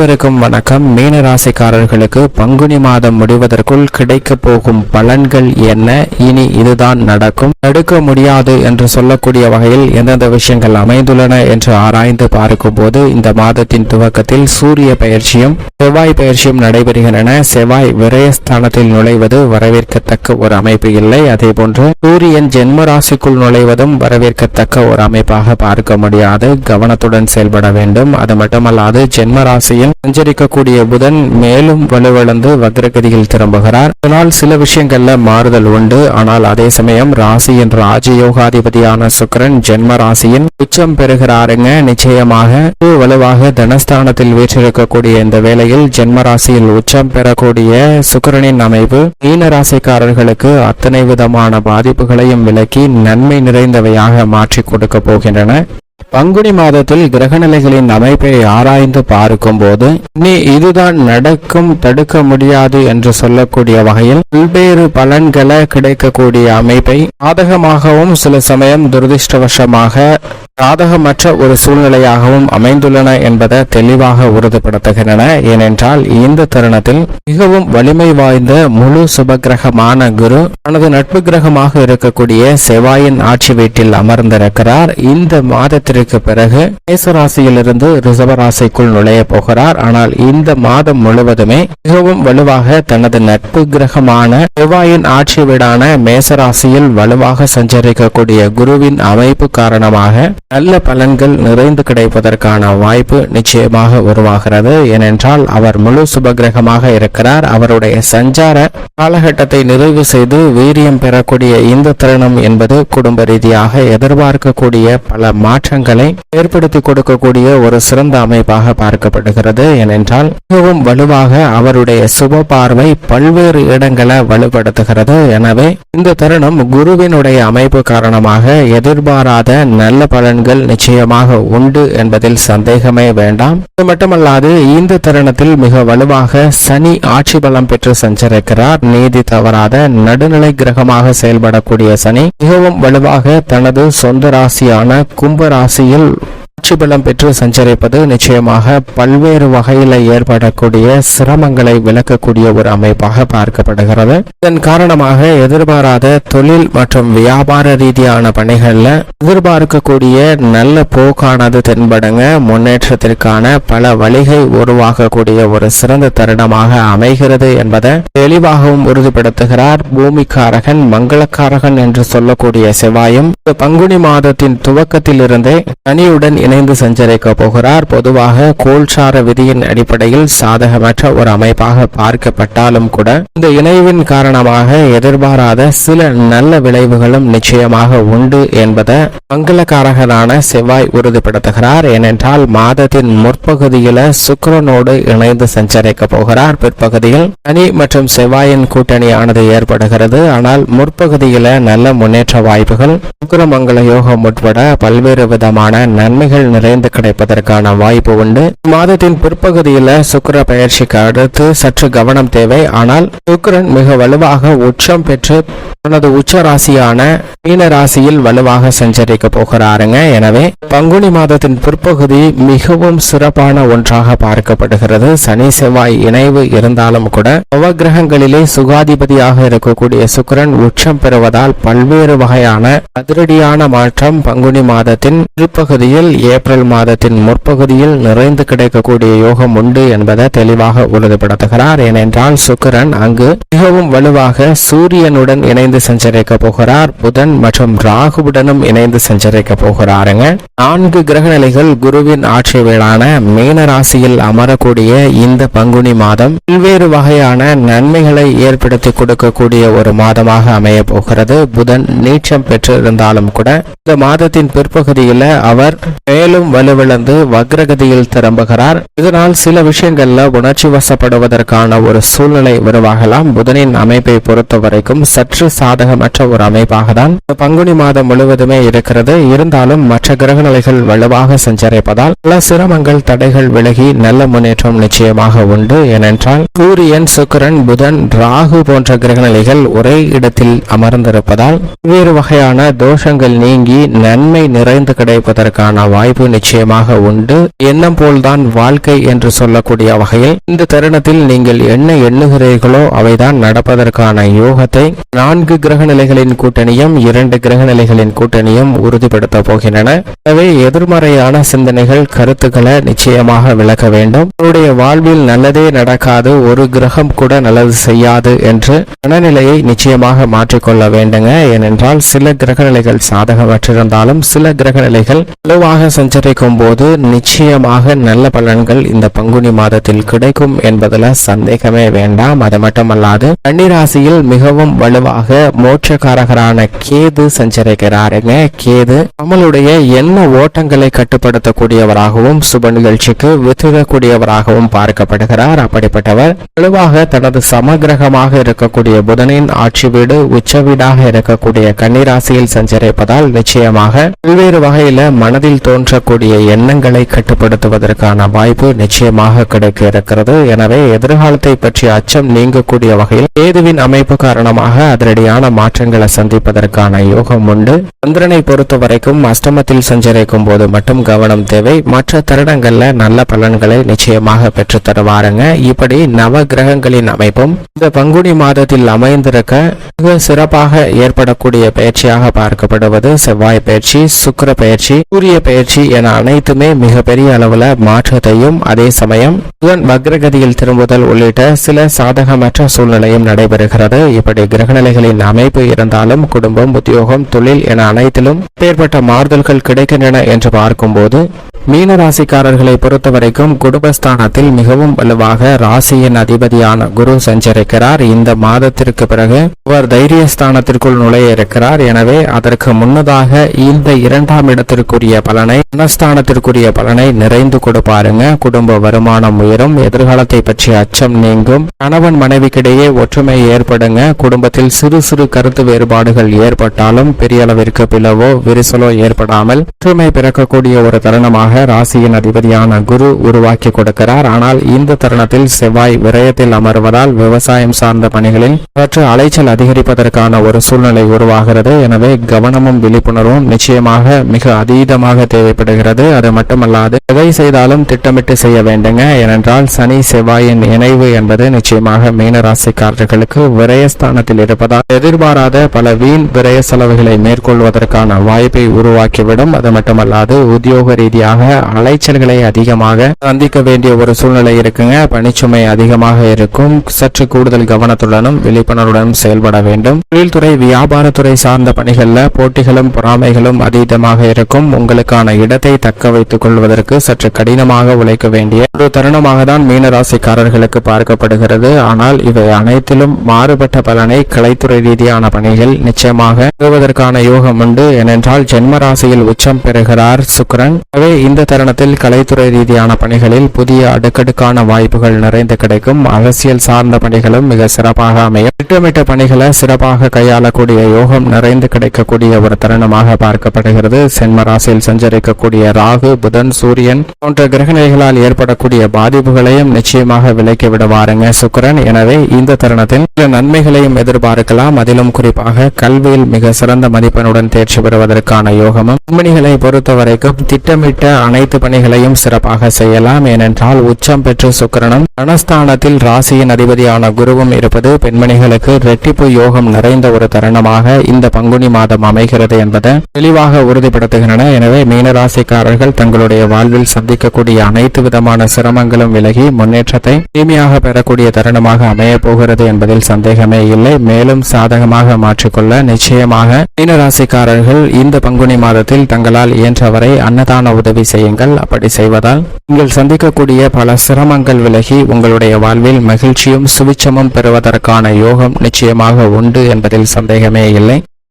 அனைவருக்கும் வணக்கம். மீன ராசிக்காரர்களுக்கு பங்குனி மாதம் முடிவதற்குள் கிடைக்க போகும் பலன்கள் என்ன, இனி இதுதான் நடக்கும், தடுக்க முடியாது என்று சொல்லக்கூடிய வகையில் எந்தெந்த விஷயங்கள் அமைந்துள்ளன என்று ஆராய்ந்து பார்க்கும் போது இந்த மாதத்தின் துவக்கத்தில் சூரிய பயிற்சியும் செவ்வாய் பயிற்சியும் நடைபெறுகின்றன. செவ்வாய் விரயஸ்தானத்தில் நுழைவது வரவேற்கத்தக்க ஒரு அமைப்பு இல்லை. அதே போன்று சூரியன் ஜென்ம ராசிக்குள் நுழைவதும் வரவேற்கத்தக்க ஒரு அமைப்பாக பார்க்க முடியாது. கவனத்துடன் செயல்பட வேண்டும். அது மட்டுமல்லாது ஜென்ம ராசியில் சஞ்சரிக்கக்கூடிய புதன் மேலும் வலுவிழந்து வக்ரகதியில் திரும்புகிறார். இதனால் சில விஷயங்கள்ல மாறுதல் உண்டு. ஆனால் அதே சமயம் ராசியின் ராஜயோகாதிபதியான சுக்கிரன் ஜென்ம ராசியின் உச்சம் பெறுகிறாருங்க. நிச்சயமாக வலுவாக தனஸ்தானத்தில் வீற்றிருக்கக்கூடிய இந்த வேளையில் ஜென்ம ராசியில் உச்சம் பெறக்கூடிய சுக்கிரனின் அமைப்பு மீன ராசிக்காரர்களுக்கு அத்தனை விதமான பாதிப்புகளையும் விலக்கி நன்மை நிறைந்தவையாக மாற்றி கொடுக்க போகின்றன. பங்குனி மாதத்தில் கிரகநிலைகளின் அமைப்பை ஆராய்ந்து பார்க்கும் போது இனி இதுதான் நடக்கும், தடுக்க முடியாது என்று சொல்லக்கூடிய வகையில் பல்வேறு பலன்களை கிடைக்கக்கூடிய அமைப்பை சாதகமாகவும் சில சமயம் துரதிருஷ்டவசமாக சாதகமற்ற ஒரு சூழ்நிலையாகவும் அமைந்துள்ளன என்பதை தெளிவாக உறுதிப்படுத்துகின்றன. ஏனென்றால் இந்த தருணத்தில் மிகவும் வலிமை வாய்ந்த முழு சுபகிரகமான குரு தனது நட்பு கிரகமாக இருக்கக்கூடிய செவ்வாயின் ஆட்சி வீட்டில் அமர்ந்திருக்கிறார். இந்த மாதத்திற்கு பிறகு மேசராசியிலிருந்து ரிஷபராசிக்குள் நுழைய போகிறார். ஆனால் இந்த மாதம் முழுவதுமே மிகவும் வலுவாக தனது நட்பு கிரகமான செவ்வாயின் ஆட்சி வீடான மேசராசியில் வலுவாக சஞ்சரிக்கக்கூடிய குருவின் அமைப்பு காரணமாக நல்ல பலன்கள் நிறைந்து கிடைப்பதற்கான வாய்ப்பு நிச்சயமாக உருவாகிறது. ஏனென்றால் அவர் முழு சுபகிரகமாக இருக்கிறார். அவருடைய சஞ்சார காலகட்டத்தை நிறைவு செய்து வீரியம் பெறக்கூடிய இந்த தருணம் என்பது குடும்ப ரீதியாக எதிர்பார்க்கக்கூடிய பல மாற்றங்களை ஏற்படுத்தி கொடுக்கக்கூடிய ஒரு சிறந்த அமைப்பாக பார்க்கப்படுகிறது. ஏனென்றால் மிகவும் வலுவாக அவருடைய சுப பார்வை பல்வேறு இடங்களை வலுப்படுத்துகிறது. எனவே இந்த தருணம் குருவினுடைய அமைப்பு காரணமாக எதிர்பாராத நல்ல பலன்கள் நிச்சயமாக உண்டு என்பதில் சந்தேகமே வேண்டாம். இது மட்டுமல்லாது இந்த தருணத்தில் மிக வலுவாக சனி ஆட்சி பலம் பெற்று சஞ்சரிக்கிறார். நீதி தவறாத நடுநிலை கிரகமாக செயல்படக்கூடிய சனி மிகவும் வலுவாக தனது சொந்த ராசியான கும்ப ராசியில் ஆட்சி பலம் பெற்று சஞ்சரிப்பது நிச்சயமாக பல்வேறு வகையில் ஏற்படக்கூடிய சிரமங்களை விளக்கக்கூடிய ஒரு அமைப்பாக பார்க்கப்படுகிறது. இதன் காரணமாக எதிர்பாராத தொழில் மற்றும் வியாபார ரீதியான பணிகள்ல எதிர்பார்க்கக்கூடிய நல்ல போக்கானது தென்படுங்க. முன்னேற்றத்திற்கான பல வழிகை உருவாகக்கூடிய ஒரு சிறந்த தருணமாக அமைகிறது என்பதை தெளிவாகவும் உறுதிப்படுத்துகிறார். பூமிக்காரகன் மங்களக்காரகன் என்று சொல்லக்கூடிய செவ்வாயும் பங்குனி மாதத்தின் துவக்கத்தில் இருந்தே சனியுடன் இணைந்து சஞ்சரிக்க போகிறார். பொதுவாக கோல்சார விதியின் அடிப்படையில் சாதகமற்ற ஒரு அமைப்பாக பார்க்கப்பட்டாலும் கூட இந்த இணைவின் காரணமாக எதிர்பாராத சில நல்ல விளைவுகளும் நிச்சயமாக உண்டு என்பதை மங்களகாரகனான செவ்வாய் உறுதிப்படுத்துகிறார். ஏனென்றால் மாதத்தின் முற்பகுதியில சுக்கிரனோடு இணைந்து சஞ்சரிக்க போகிறார். பிற்பகுதியில் சனி மற்றும் செவ்வாயின் கூட்டணியானது ஏற்படுகிறது. ஆனால் முற்பகுதியில நல்ல முன்னேற்ற வாய்ப்புகள் சுக்கிரமங்கல யோகம் உட்பட பல்வேறு விதமான நன்மைகள் நிறைந்து கிடைப்பதற்கான வாய்ப்பு உண்டு. மாதத்தின் பிற்பகுதியில் சுக்கிர பயிற்சிக்கு அடுத்து சற்று கவனம் தேவை. ஆனால் சுக்கிரன் மிக வலுவாக உச்சம் பெற்று தனது உச்ச ராசியான மீன ராசியில் வலுவாக சஞ்சரிக்க போகிறாருங்க. எனவே பங்குனி மாதத்தின் பிற்பகுதி மிகவும் சிறப்பான ஒன்றாக பார்க்கப்படுகிறது. சனி செவ்வாய் இணைவு இருந்தாலும் கூட நவகிரகங்களிலே சுகாதிபதியாக இருக்கக்கூடிய சுக்கிரன் உச்சம் பெறுவதால் பல்வேறு வகையான அதிரடியான மாற்றம் பங்குனி மாதத்தின் பிற்பகுதியில் ஏப்ரல் மாதத்தின் முற்பகுதியில் நிறைந்து கிடைக்கக்கூடிய யோகம் உண்டு என்பதை தெளிவாக உறுதிப்படுத்துகிறார். ஏனென்றால் சுக்கிரன் அங்கு மிகவும் வலுவாக சூரியனுடன் இணைந்து சஞ்சரிக்க போகிறார். புதன் மற்றும் ராகுவுடனும் இணைந்து சஞ்சரிக்க போகிறாருங்க. 4 கிரகநிலைகள் குருவின் ஆட்சி வீடான மீன ராசியில் அமரக்கூடிய இந்த பங்குனி மாதம் பல்வேறு வகையான நன்மைகளை ஏற்படுத்தி கொடுக்கக்கூடிய ஒரு மாதமாக அமைய போகிறது. புதன் நீச்சம் பெற்று இருந்தாலும் கூட இந்த மாதத்தின் பிற்பகுதியில் அவர் மேலும் வலுவிழந்து வக்ரகதியில் திரும்புகிறார். இதனால் சில விஷயங்கள்ல உணர்ச்சி வசப்படுவதற்கான ஒரு சூழ்நிலை உருவாகலாம். புதனின் அமைப்பை பொறுத்த வரைக்கும் சற்று சாதகமற்ற ஒரு அமைப்பாக தான் பங்குனி மாதம் முழுவதுமே இருக்கிறது. இருந்தாலும் மற்ற கிரகநிலைகள் வலுவாக சஞ்சரிப்பதால் பல சிரமங்கள் தடைகள் விலகி நல்ல முன்னேற்றம் நிச்சயமாக உண்டு. ஏனென்றால் சூரியன் சுக்கிரன் புதன் ராகு போன்ற கிரகநிலைகள் ஒரே இடத்தில் அமர்ந்திருப்பதால் வேறு வகையான தோஷங்கள் நீங்கி நன்மை நிறைந்து கிடைப்பதற்கான வாய்ப்பு வாய்ப்பு நிச்சயமாக உண்டு. எண்ணம் போல்தான் வாழ்க்கை என்று சொல்லக்கூடிய வகையில் இந்த தருணத்தில் நீங்கள் என்ன எண்ணுகிறீர்களோ அவைதான் நடப்பதற்கான யோகத்தை 4 கிரக நிலைகளின் கூட்டணியும் 2 கிரக நிலைகளின் கூட்டணியும் உறுதிப்படுத்த போகின்றன. எனவே எதிர்மறையான சிந்தனைகள் கருத்துக்களை நிச்சயமாக விளக்க வேண்டும். உங்களுடைய வாழ்வில் நல்லதே நடக்காது, ஒரு கிரகம் கூட நல்லது செய்யாது என்று மனநிலையை நிச்சயமாக மாற்றிக்கொள்ள வேண்டுங்க. ஏனென்றால் சில கிரகநிலைகள் சாதகமற்றிருந்தாலும் சில கிரகநிலைகள் வலுவாக சஞ்சரிக்கும் போது நிச்சயமாக நல்ல பலன்கள் இந்த பங்குனி மாதத்தில் கிடைக்கும் என்பதில் சந்தேகமே வேண்டாம். அது மட்டுமல்லாது கன்னிராசியில் மிகவும் வலுவாக மோட்சக்காரகரான கேது சஞ்சரிக்கிறாருங்க. கேது நம்மளுடைய எண்ண ஓட்டங்களை கட்டுப்படுத்தக்கூடியவராகவும் சுப நிகழ்ச்சிக்கு வித்திடக்கூடியவராகவும் பார்க்கப்படுகிறார். அப்படிப்பட்டவர் வலுவாக தனது சமகிரகமாக இருக்கக்கூடிய புதனின் ஆட்சி வீடு உச்ச வீடாக இருக்கக்கூடிய கன்னிராசியில் சஞ்சரிப்பதால் நிச்சயமாக பல்வேறு வகையில மனதில் தோன்றக்கூடிய எண்ணங்களை கட்டுப்படுத்துவதற்கான வாய்ப்பு நிச்சயமாக கிடைக்க இருக்கிறது. எனவே எதிர்காலத்தை பற்றிய அச்சம் நீங்கக்கூடிய வகையில் கேதுவின் அமைப்பு காரணமாக அதிரடியான மாற்றங்களை சந்திப்பதற்கான யோகம் உண்டு. சந்திரனை பொறுத்த வரைக்கும் அஷ்டமத்தில் சஞ்சரிக்கும் போது மட்டும் கவனம் தேவை. மற்ற தருணங்கள்ல நல்ல பலன்களை நிச்சயமாக பெற்று தருவாருங்க. இப்படி நவ கிரகங்களின் அமைப்பும் இந்த பங்குனி மாதத்தில் அமைந்திருக்க மிக சிறப்பாக ஏற்படக்கூடிய பயிற்சியாக பார்க்கப்படுவது செவ்வாய் பயிற்சி, சுக்கிர பயிற்சி, சூரிய பயிற்சி என அனைத்துமே மிகப்பெரிய அளவுல மாற்றத்தையும் அதே சமயம் புதன் வக்ரகதியில் திரும்புதல் உள்ளிட்ட சில சாதகமற்ற சூழ்நிலையும் நடைபெறுகிறது. இப்படி கிரகநிலைகளின் அமைப்பு இருந்தாலும் குடும்பம், உத்தியோகம், தொழில் என அனைத்திலும் ஏற்பட்ட மாறுதல்கள் கிடைக்கின்றன என்று பார்க்கும்போது மீன ராசிக்காரர்களை பொறுத்தவரைக்கும் குடும்பஸ்தானத்தில் மிகவும் வலுவாக ராசியின் அதிபதியான குரு சஞ்சரிக்கிறார். இந்த மாதத்திற்கு பிறகு அவர் தைரியஸ்தானத்திற்குள் நுழைய இருக்கிறார். எனவே அதற்கு முன்னதாக இந்த 2ஆம் இடத்திற்குரிய பலனை, மனஸ்தானத்திற்குரிய பலனை நிறைந்து கொடுப்பாருங்க. குடும்ப வருமானம் உயரும், எதிர்காலத்தை பற்றிய அச்சம் நீங்கும், கணவன் மனைவிக்கிடையே ஒற்றுமை ஏற்படுங்க. குடும்பத்தில் சிறு சிறு கருத்து வேறுபாடுகள் ஏற்பட்டாலும் பெரிய அளவிற்கு பிளவோ விரிசலோ ஏற்படாமல் ஒற்றுமை பிறக்கக்கூடிய ஒரு தருணமாக ராசியின் அதிபதியான குரு உருவாக்கி கொடுக்கிறார். ஆனால் இந்த தருணத்தில் செவ்வாய் விரயத்தில் அமர்வதால் விவசாயம் சார்ந்த பணிகளில் சற்று அலைச்சல் அதிகரிப்பதற்கான ஒரு சூழ்நிலை உருவாகிறது. எனவே கவனமும் விழிப்புணர்வும் நிச்சயமாக மிக அதீதமாக தேவைப்படுகிறது. அது மட்டுமல்லாது எதை செய்தாலும் திட்டமிட்டு செய்ய வேண்டுங்க. ஏனென்றால் சனி செவ்வாயின் இணைவு என்பது நிச்சயமாக மீனராசிக்காரர்களுக்கு விரயஸ்தானத்தில் இருப்பதால் எதிர்பாராத பல வீண் விரய செலவுகளை மேற்கொள்வதற்கான வாய்ப்பை உருவாக்கிவிடும். அது மட்டுமல்லாது உத்தியோக ரீதியாக அலைச்சல்களை அதிகமாக சந்திக்க வேண்டிய ஒரு சூழ்நிலை இருக்குங்க. பணிச்சுமை அதிகமாக இருக்கும். சற்று கூடுதல் கவனத்துடனும் விழிப்புணர்வுடனும் செயல்பட வேண்டும். தொழில்துறை, வியாபாரத்துறை சார்ந்த பணிகள்ல போட்டிகளும் பொறாமைகளும் அதீதமாக இருக்கும். உங்களுக்கான இடத்தை தக்க வைத்துக் கொள்வதற்கு சற்று கடினமாக உழைக்க வேண்டிய ஒரு தருணமாக தான் மீனராசிக்காரர்களுக்கு பார்க்கப்படுகிறது. ஆனால் இவை அனைத்திலும் மாறுபட்ட பலனை கலைத்துறை ரீதியான பணிகள் நிச்சயமாக பெறுவதற்கான யோகம் உண்டு. ஏனென்றால் ஜென்ம ராசியில் உச்சம் பெறுகிறார் சுக்கிரன். இந்த தருணத்தில் கலைத்துறை ரீதியான பணிகளில் புதிய அடுக்கடுக்கான வாய்ப்புகள் நிறைந்து கிடைக்கும். அரசியல் சார்ந்த பணிகளும் மிக சிறப்பாக அமையும். திட்டமிட்ட பணிகளை சிறப்பாக கையாளக்கூடிய யோகம் நிறைந்து கிடைக்கக்கூடிய ஒரு தருணமாக பார்க்கப்படுகிறது. சென்ம ராசியில் சஞ்சரிக்கக்கூடிய ராகு, புதன், சூரியன் போன்ற கிரகநிலைகளால் ஏற்படக்கூடிய பாதிப்புகளையும் நிச்சயமாக விலக்கி விடுவாருங்க சுக்கிரன். எனவே இந்த தருணத்தில் சில நன்மைகளையும் எதிர்பார்க்கலாம். அதிலும் குறிப்பாக கல்வியில் மிக சிறந்த மதிப்பெண்ணுடன் தேர்ச்சி பெறுவதற்கான யோகமும் பெண்மணிகளை பொறுத்தவரைக்கும் திட்டமிட்ட அனைத்து பணிகளையும் சிறப்பாக செய்யலாம். ஏனென்றால் உச்சம் பெற்று சுக்கிரனும் தனஸ்தானத்தில் ராசியின் அதிபதியான குருவும் இருப்பது பெண்மணிகளுக்கு இரட்டிப்பு யோகம் நிறைந்த ஒரு தருணமாக இந்த பங்குனி மாதம் அமைகிறது என்பதை தெளிவாக உறுதிப்படுத்துகின்றன. எனவே மீனராசிக்காரர்கள் தங்களுடைய வாழ்வில் சந்திக்கக்கூடிய அனைத்து விதமான சிரமங்களும் விலகி முன்னேற்றத்தை தீமையாக பெறக்கூடிய தருணமாக அமைய போகிறது என்பதில் சந்தேகமே இல்லை. மேலும் சாதகமாக மாற்றிக்கொள்ள நிச்சயமாக மீனராசிக்காரர்கள் இந்த பங்குனி மாதத்தில் தங்களால் இயன்றவரை அன்னதான உதவி செய்யுங்கள். அப்படி செய்வதால் நீங்கள் சந்திக்கக்கூடிய பல சிரமங்கள் விலகி உங்களுடைய வாழ்வில் மகிழ்ச்சியும் சுவிச்சமும் பெறுவதற்கான யோகம் நிச்சயமாக உண்டு என்பதில் சந்தேகமே இல்லை.